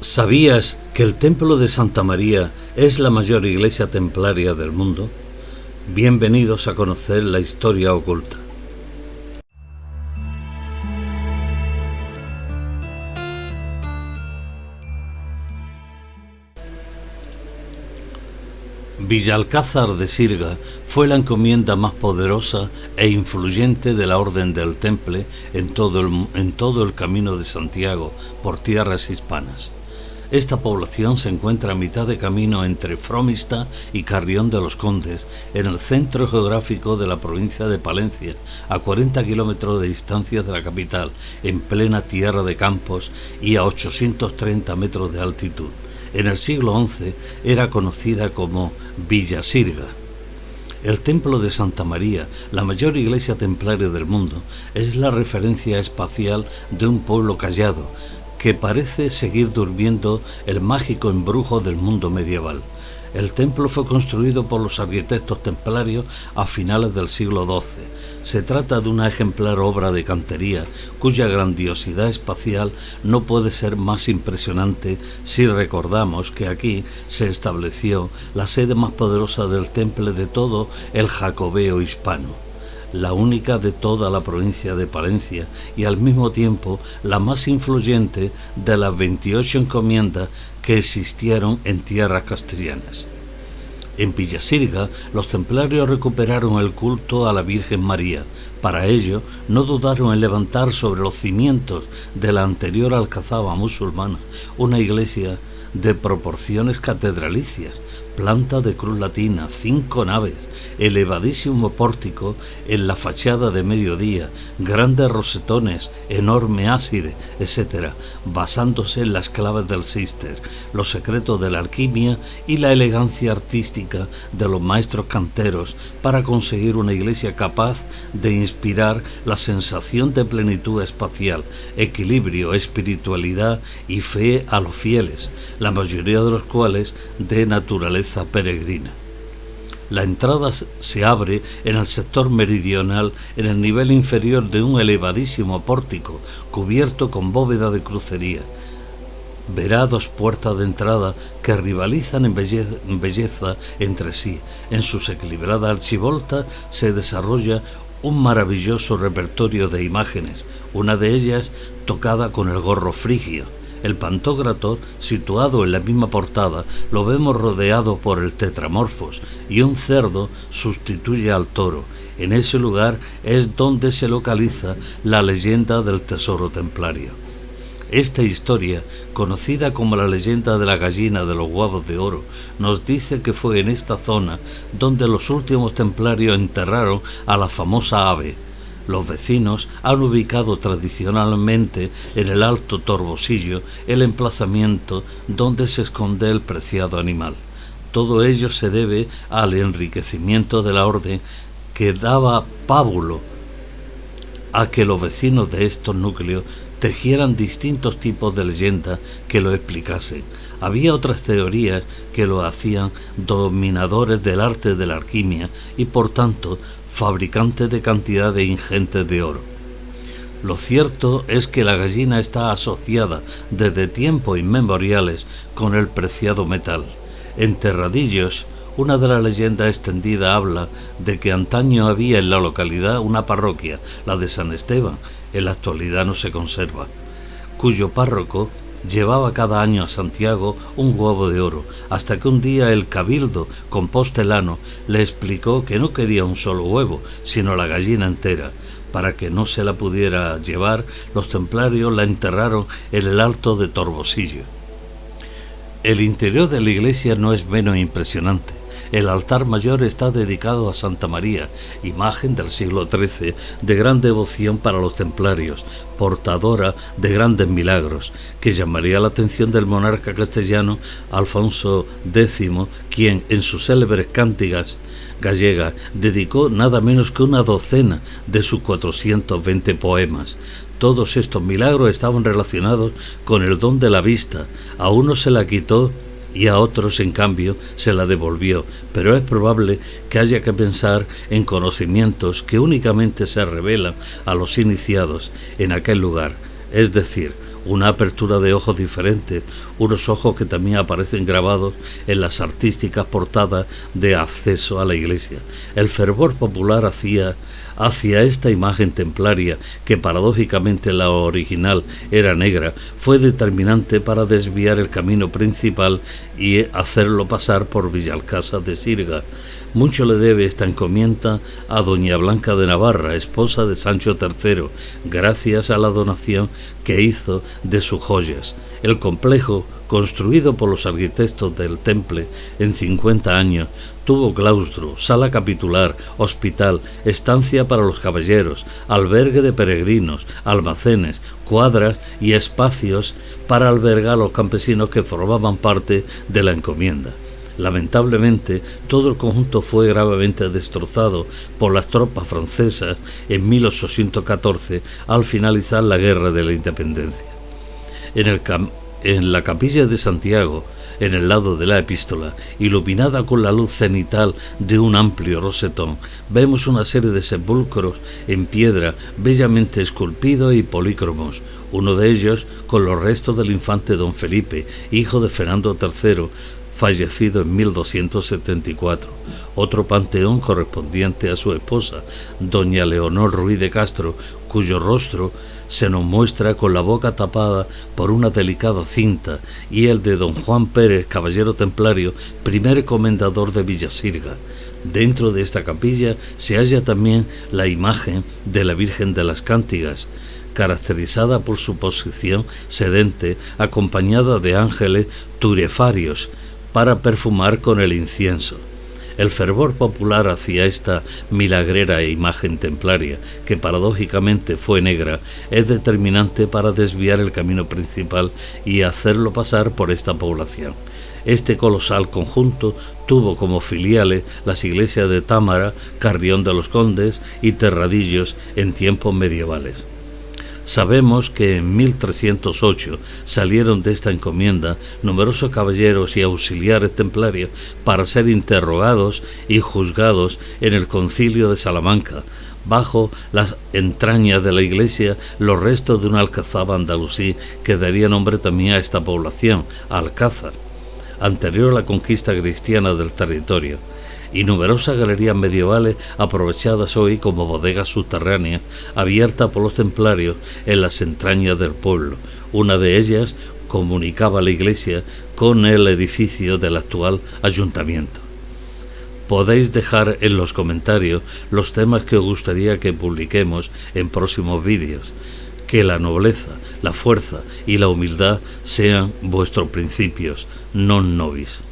¿Sabías que el Templo de Santa María es la mayor iglesia templaria del mundo? Bienvenidos a conocer la historia oculta. Villalcázar de Sirga fue la encomienda más poderosa e influyente de la Orden del Temple en todo el Camino de Santiago por tierras hispanas. Esta población se encuentra a mitad de camino entre Fromista y Carrión de los Condes, en el centro geográfico de la provincia de Palencia, a 40 kilómetros de distancia de la capital, en plena tierra de campos y a 830 metros de altitud. En el siglo XI era conocida como Villa Sirga. El Templo de Santa María, la mayor iglesia templaria del mundo, es la referencia espacial de un pueblo callado, que parece seguir durmiendo el mágico embrujo del mundo medieval. El templo fue construido por los arquitectos templarios a finales del siglo XII. Se trata de una ejemplar obra de cantería cuya grandiosidad espacial no puede ser más impresionante si recordamos que aquí se estableció la sede más poderosa del temple de todo el Jacobeo hispano, la única de toda la provincia de Palencia y al mismo tiempo la más influyente de las 28 encomiendas que existieron en tierras castellanas. En Villasirga, los templarios recuperaron el culto a la Virgen María. Para ello, no dudaron en levantar sobre los cimientos de la anterior alcazaba musulmana una iglesia de proporciones catedralicias, planta de cruz latina, 5 naves, elevadísimo pórtico en la fachada de mediodía, grandes rosetones, enorme ábside, etc., basándose en las claves del Cister, los secretos de la alquimia y la elegancia artística de los maestros canteros para conseguir una iglesia capaz de inspirar la sensación de plenitud espacial, equilibrio, espiritualidad y fe a los fieles, la mayoría de los cuales de naturaleza peregrina. La entrada se abre en el sector meridional, en el nivel inferior de un elevadísimo pórtico cubierto con bóveda de crucería. Verá 2 puertas de entrada que rivalizan en belleza entre sí. En sus equilibradas archivoltas se desarrolla un maravilloso repertorio de imágenes, una de ellas tocada con el gorro frigio. El Pantocrátor, situado en la misma portada, lo vemos rodeado por el Tetramorfos y un cerdo sustituye al toro. En ese lugar es donde se localiza la leyenda del tesoro templario. Esta historia, conocida como la leyenda de la gallina de los huevos de oro, nos dice que fue en esta zona donde los últimos templarios enterraron a la famosa ave. Los vecinos han ubicado tradicionalmente en el Alto Torbosillo el emplazamiento donde se esconde el preciado animal. Todo ello se debe al enriquecimiento de la orden que daba pábulo a que los vecinos de estos núcleos tejieran distintos tipos de leyendas que lo explicasen. Había otras teorías que lo hacían dominadores del arte de la alquimia y por tanto fabricantes de cantidades ingentes de oro. Lo cierto es que la gallina está asociada desde tiempos inmemoriales con el preciado metal. En Terradillos, una de las leyendas extendidas habla de que antaño había en la localidad una parroquia, la de San Esteban, en la actualidad no se conserva, cuyo párroco llevaba cada año a Santiago un huevo de oro, hasta que un día el cabildo compostelano le explicó que no quería un solo huevo, sino la gallina entera. Para que no se la pudiera llevar, los templarios la enterraron en el Alto de Torbosillo. El interior de la iglesia no es menos impresionante. El altar mayor está dedicado a Santa María, imagen del siglo XIII, de gran devoción para los templarios, portadora de grandes milagros, que llamaría la atención del monarca castellano Alfonso X, quien en sus célebres cántigas gallegas dedicó nada menos que una docena de sus 420 poemas. Todos estos milagros estaban relacionados con el don de la vista. A uno se la quitó y a otros, en cambio, se la devolvió, pero es probable que haya que pensar en conocimientos que únicamente se revelan a los iniciados en aquel lugar, es decir, una apertura de ojos diferentes, unos ojos que también aparecen grabados en las artísticas portadas de acceso a la iglesia. El fervor popular hacia esta imagen templaria, que paradójicamente la original era negra, fue determinante para desviar el camino principal y hacerlo pasar por Villalcázar de Sirga. Mucho le debe esta encomienda a doña Blanca de Navarra, esposa de Sancho III, gracias a la donación que hizo de sus joyas. El complejo, construido por los arquitectos del Temple en 50 años, tuvo claustro, sala capitular, hospital, estancia para los caballeros, albergue de peregrinos, almacenes, cuadras y espacios para albergar a los campesinos que formaban parte de la encomienda. Lamentablemente, todo el conjunto fue gravemente destrozado por las tropas francesas en 1814 al finalizar la Guerra de la Independencia. En la capilla de Santiago, en el lado de la epístola, iluminada con la luz cenital de un amplio rosetón, vemos una serie de sepulcros en piedra bellamente esculpidos y polícromos, uno de ellos con los restos del infante don Felipe, hijo de Fernando III, fallecido en 1274, otro panteón correspondiente a su esposa, doña Leonor Ruiz de Castro, cuyo rostro se nos muestra con la boca tapada por una delicada cinta, y el de don Juan Pérez, caballero templario, primer comendador de Villasirga. Dentro de esta capilla se halla también la imagen de la Virgen de las Cántigas, caracterizada por su posición sedente, acompañada de ángeles turefarios, para perfumar con el incienso. El fervor popular hacia esta milagrera imagen templaria, que paradójicamente fue negra, es determinante para desviar el camino principal y hacerlo pasar por esta población. Este colosal conjunto tuvo como filiales las iglesias de Támara, Carrión de los Condes y Terradillos en tiempos medievales. Sabemos que en 1308 salieron de esta encomienda numerosos caballeros y auxiliares templarios para ser interrogados y juzgados en el Concilio de Salamanca. Bajo las entrañas de la iglesia, los restos de un alcázar andalusí que daría nombre también a esta población, Alcázar, anterior a la conquista cristiana del territorio, y numerosas galerías medievales aprovechadas hoy como bodegas subterráneas abiertas por los templarios en las entrañas del pueblo. Una de ellas comunicaba la iglesia con el edificio del actual ayuntamiento. Podéis dejar en los comentarios los temas que os gustaría que publiquemos en próximos vídeos. Que la nobleza, la fuerza y la humildad sean vuestros principios, non nobis.